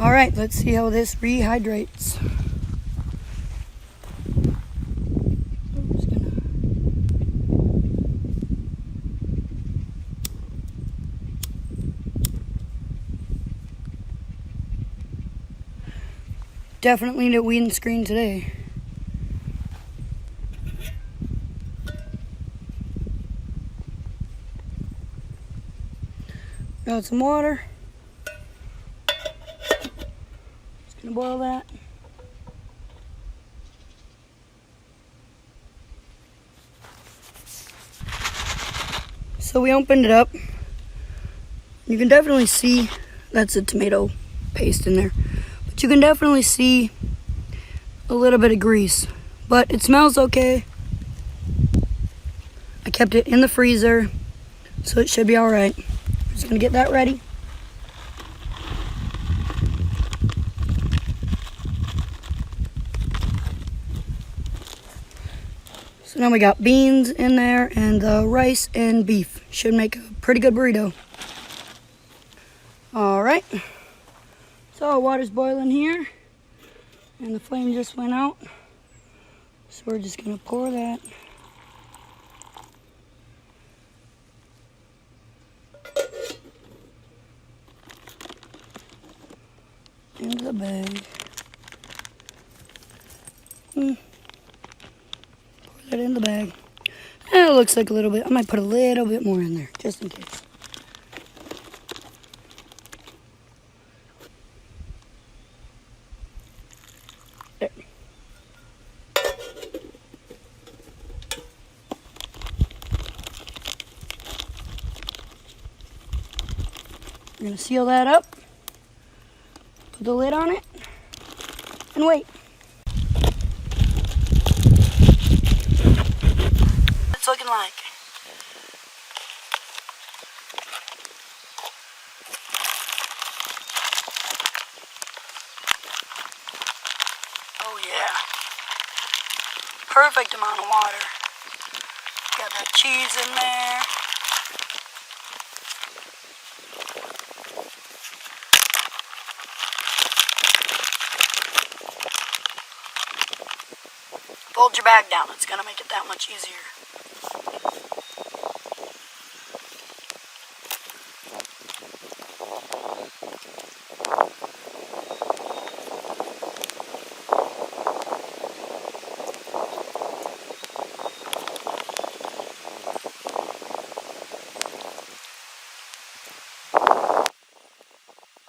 Alright, let's see how this rehydrates. Definitely need a wind screen today. Got some water. Just gonna boil that. So we opened it up. You can definitely see that's a tomato paste in there. But you can definitely see a little bit of grease. But it smells okay. I kept it in the freezer, so it should be alright. Just gonna get that ready. So now we got beans in there and rice and beef. Should make a pretty good burrito. Alright. So water's boiling here. And the flame just went out. So we're just gonna pour that. Into the bag. Pour that in the bag. And it looks like a little bit. I might put a little bit more in there, just in case. There. We're gonna seal that up. Put the lid on it and wait. It's looking like. Oh yeah. Perfect amount of water. Got that cheese in there. Fold your bag down, it's gonna make it that much easier.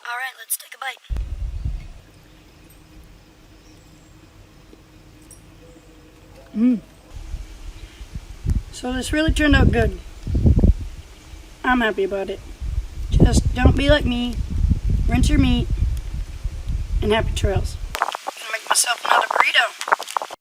Alright, let's take a bite. So this really turned out good. I'm happy about it. Just don't be like me. Rinse your meat and happy trails. I'm gonna make myself another burrito.